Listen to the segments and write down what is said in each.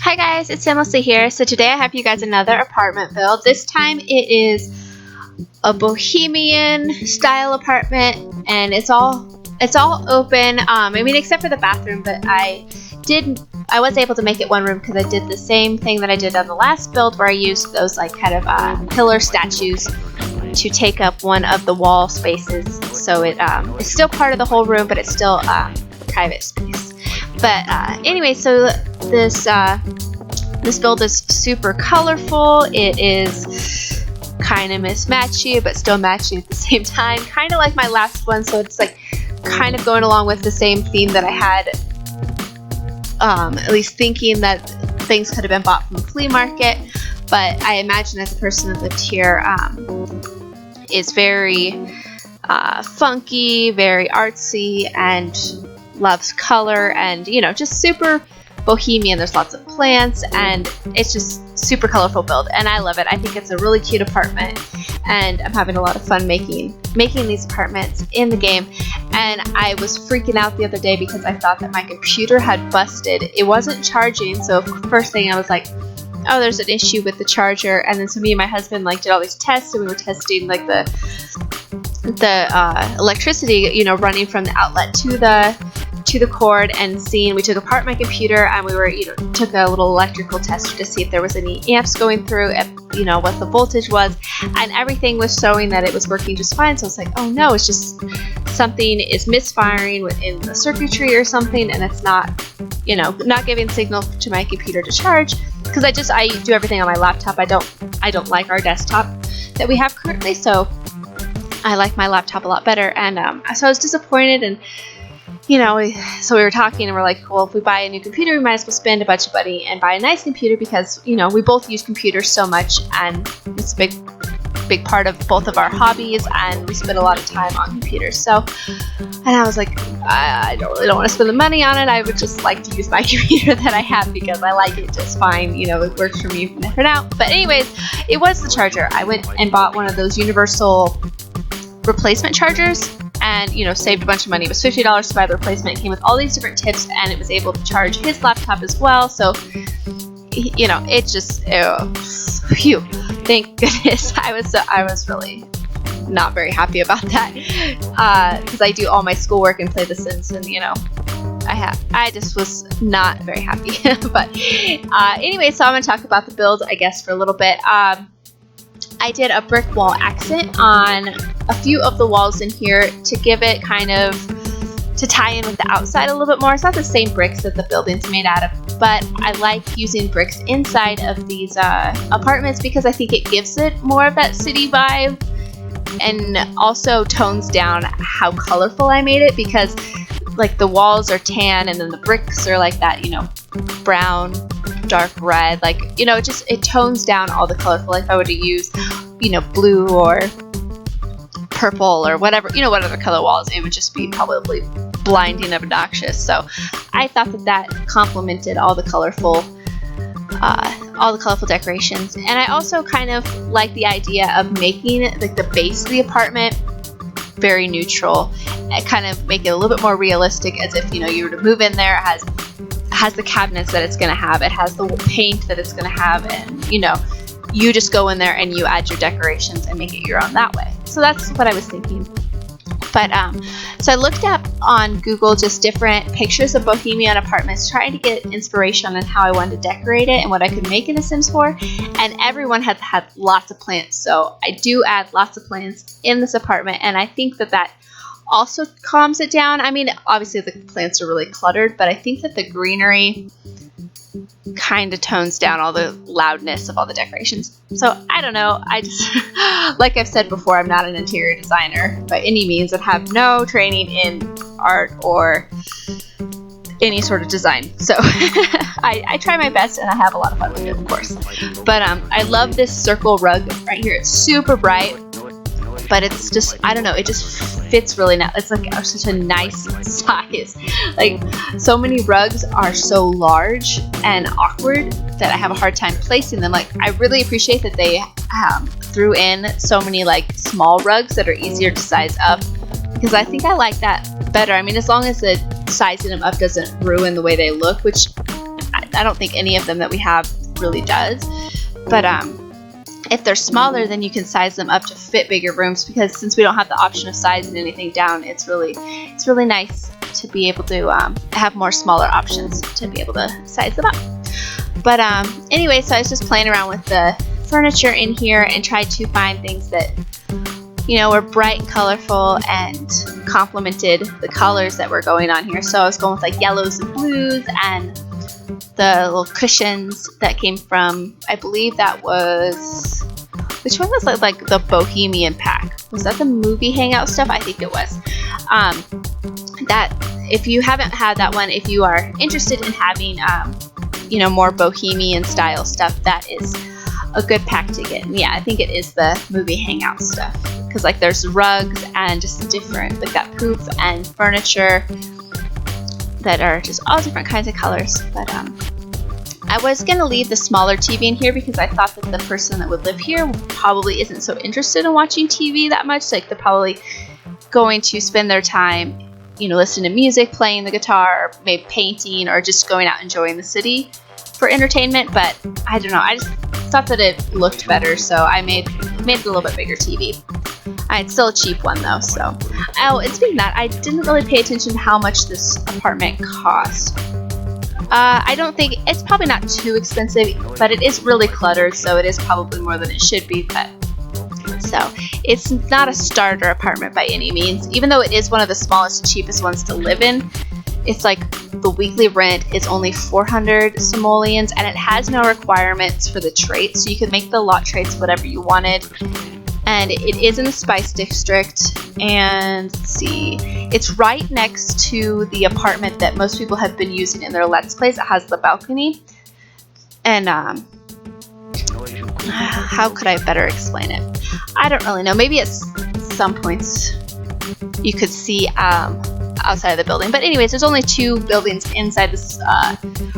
Hi guys, it's SimLicy here. So today I have for you guys another apartment build. This time it is a Bohemian style apartment, and it's all open. I mean, except for the bathroom, but I was able to make it one room because I did the same thing that I did on the last build, where I used those like kind of pillar statues to take up one of the wall spaces. So it's still part of the whole room, but it's still private space. But anyway, so this build is super colorful. It is kind of mismatchy, but still matchy at the same time. Kind of like my last one, so it's like kind of going along with the same theme that I had. At least thinking that things could have been bought from a flea market, but I imagine as a person that lived here, is very funky, very artsy, and loves color, and just super bohemian. There's lots of plants, and it's just super colorful build, and I love it. I think it's a really cute apartment, and I'm having a lot of fun making these apartments in the game. And I was freaking out the other day because I thought that my computer had busted. It wasn't charging, so first thing I was like, oh, there's an issue with the charger. And then so me and my husband did all these tests, and we were testing the electricity, running from the outlet to the cord, and we took apart my computer, and we were took a little electrical tester to see if there was any amps going through, what the voltage was, and everything was showing that it was working just fine. So I was like, oh no, it's just something is misfiring within the circuitry or something, and it's not giving signal to my computer to charge, because I do everything on my laptop. I don't like our desktop that we have currently, so I like my laptop a lot better. And so I was disappointed, and so we were talking, and we're like, well, if we buy a new computer, we might as well spend a bunch of money and buy a nice computer, because we both use computers so much, and it's a big part of both of our hobbies, and we spend a lot of time on computers. So, and I was like, I really don't want to spend the money on it. I would just like to use my computer that I have, because I like it just fine. It works for me for now. But anyways, it was the charger. I went and bought one of those universal replacement chargers, and saved a bunch of money. It was $50 to buy the replacement. It came with all these different tips, and it was able to charge his laptop as well. So it just phew, thank goodness. I was really not very happy about that, because I do all my schoolwork and play The Sims, and I just was not very happy. But anyway, so I'm gonna talk about the build, I guess, for a little bit. I did a brick wall accent on a few of the walls in here to give it to tie in with the outside a little bit more. It's not the same bricks that the building's made out of, but I like using bricks inside of these apartments, because I think it gives it more of that city vibe, and also tones down how colorful I made it, because the walls are tan, and then the bricks are like that, brown, dark red, it tones down all the colorful. If I were to use blue or purple or whatever, what other color walls, it would just be probably blinding obnoxious. So I thought that complemented all the colorful decorations. And I also kind of like the idea of making the base of the apartment very neutral, and kind of make it a little bit more realistic, as if you were to move in there. It has the cabinets that it's going to have, it has the paint that it's going to have, and you just go in there and you add your decorations and make it your own that way. So that's what I was thinking. But so I looked up on Google just different pictures of Bohemian apartments, trying to get inspiration on how I wanted to decorate it and what I could make in The Sims 4, and everyone had lots of plants. So I do add lots of plants in this apartment, and I think that also calms it down. I mean, obviously the plants are really cluttered, but I think that the greenery kind of tones down all the loudness of all the decorations. So I don't know, I just like I've said before, I'm not an interior designer by any means, and have no training in art or any sort of design. So I try my best, and I have a lot of fun with it, of course. But I love this circle rug right here. It's super bright, but it's just, I don't know, it just fits really nice. It's such a nice size. So many rugs are so large and awkward that I have a hard time placing them. I really appreciate that they threw in so many small rugs that are easier to size up, because I think I like that better. I mean, as long as the sizing them up doesn't ruin the way they look, which I don't think any of them that we have really does. But if they're smaller, then you can size them up to fit bigger rooms, because since we don't have the option of sizing anything down, it's really nice to be able to have more smaller options to be able to size them up. But anyway, so I was just playing around with the furniture in here and tried to find things that, you know, were bright and colorful and complemented the colors that were going on here. So I was going with like yellows and blues, and the little cushions that came from, I believe that was, which one was like the Bohemian pack? Was that the movie hangout stuff? I think it was. That, if you haven't had that one, if you are interested in having, you know, more Bohemian style stuff, that is a good pack to get. And yeah, I think it is the movie hangout stuff, because like there's rugs and just different, like that poof and furniture that are just all different kinds of colors. But I was gonna leave the smaller TV in here because I thought that the person that would live here probably isn't so interested in watching TV that much. Like they're probably going to spend their time, you know, listening to music, playing the guitar, maybe painting, or just going out enjoying the city for entertainment. But I don't know, I just thought that it looked better, so I made it a little bit bigger TV. It's still a cheap one though. So, oh, and speaking of that, I didn't really pay attention to how much this apartment cost. I don't think, it's probably not too expensive, but it is really cluttered, so it is probably more than it should be. But so it's not a starter apartment by any means, even though it is one of the smallest and cheapest ones to live in. It's like the weekly rent is only 400 simoleons, and it has no requirements for the traits, so you could make the lot traits whatever you wanted. And it is in the Spice District, and let's see, it's right next to the apartment that most people have been using in their Let's Plays. It has the balcony, and how could I better explain it? I don't really know. Maybe at some points you could see outside of the building. But anyways, there's only 2 buildings inside this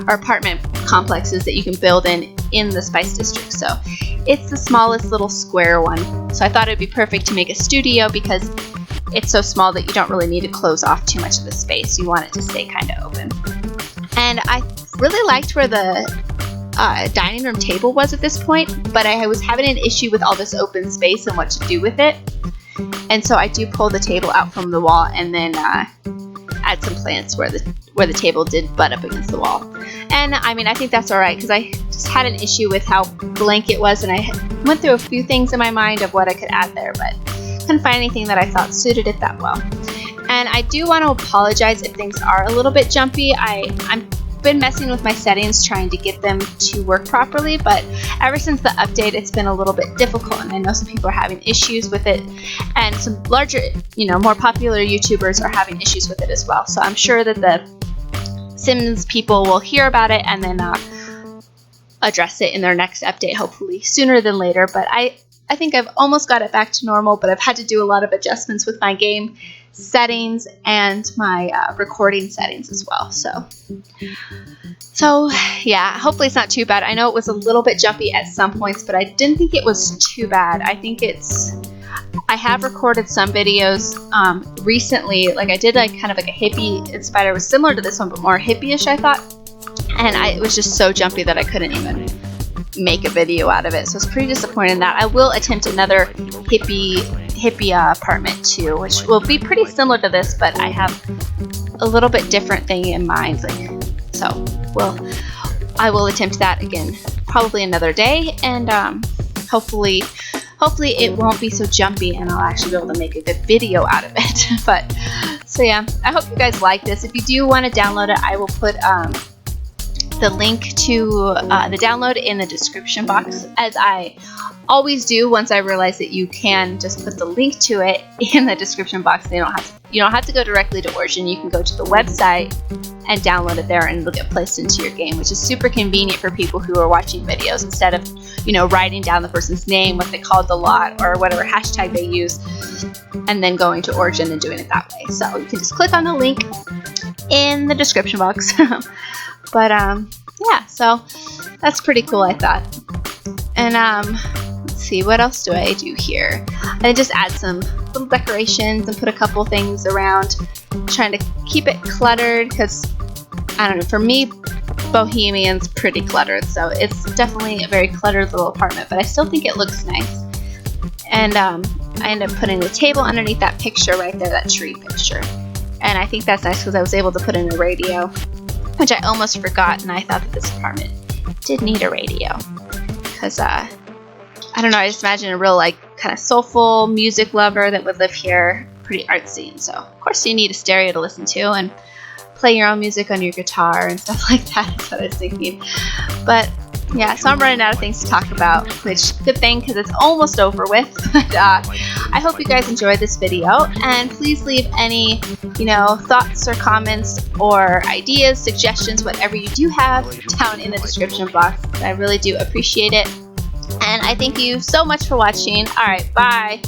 or apartment complexes that you can build in the Spice District. So it's the smallest little square one. So I thought it'd be perfect to make a studio because it's so small that you don't really need to close off too much of the space. You want it to stay kind of open. And I really liked where the dining room table was at this point, but I was having an issue with all this open space and what to do with it. And so I do pull the table out from the wall and then add some plants where the table did butt up against the wall. And I mean, I think that's all right because I just had an issue with how blank it was, and I went through a few things in my mind of what I could add there, but couldn't find anything that I thought suited it that well. And I do want to apologize if things are a little bit jumpy. I'm been messing with my settings trying to get them to work properly, but ever since the update it's been a little bit difficult, and I know some people are having issues with it, and some larger, you know, more popular YouTubers are having issues with it as well. So I'm sure that the Sims people will hear about it and then address it in their next update, hopefully sooner than later. But I think I've almost got it back to normal, but I've had to do a lot of adjustments with my game settings and my recording settings as well. So yeah, hopefully it's not too bad. I know it was a little bit jumpy at some points, but I didn't think it was too bad. I think I have recorded some videos recently, like I did like kind of like a hippie inspired. It was similar to this one, but more hippie-ish, I thought. And it was just so jumpy that I couldn't even make a video out of it. So I was pretty disappointed in that. I will attempt another hippie apartment too, which will be pretty similar to this, but I have a little bit different thing in mind. I will attempt that again, probably another day, and hopefully it won't be so jumpy, and I'll actually be able to make a good video out of it. But so yeah, I hope you guys like this. If you do want to download it, I will put the link to the download in the description box, as I always do. Once I realize that you can just put the link to it in the description box, you don't have to go directly to Origin. You can go to the website and download it there, and it'll get placed into your game, which is super convenient for people who are watching videos, instead of, you know, writing down the person's name, what they called the lot, or whatever hashtag they use, and then going to Origin and doing it that way. So you can just click on the link in the description box. But yeah, so that's pretty cool, I thought. And let's see, what else do I do here? I just add some little decorations and put a couple things around, trying to keep it cluttered, because I don't know, for me, Bohemian's pretty cluttered, so it's definitely a very cluttered little apartment, but I still think it looks nice. And I ended up putting the table underneath that picture right there, that tree picture. And I think that's nice because I was able to put in a radio, which I almost forgot, and I thought that this apartment did need a radio. Because, I don't know, I just imagine a real, like, kind of soulful music lover that would live here, pretty artsy. And so, of course, you need a stereo to listen to and play your own music on your guitar and stuff like that. That's what I was thinking. But yeah, so I'm running out of things to talk about, which good thing because it's almost over with. But I hope you guys enjoyed this video, and please leave any, thoughts or comments or ideas, suggestions, whatever you do have down in the description box. I really do appreciate it. And I thank you so much for watching. All right, bye.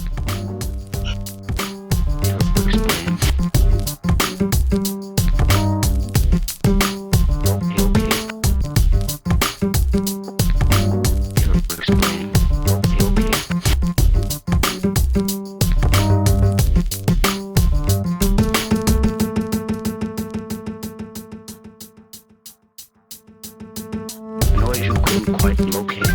Noise you couldn't quite locate.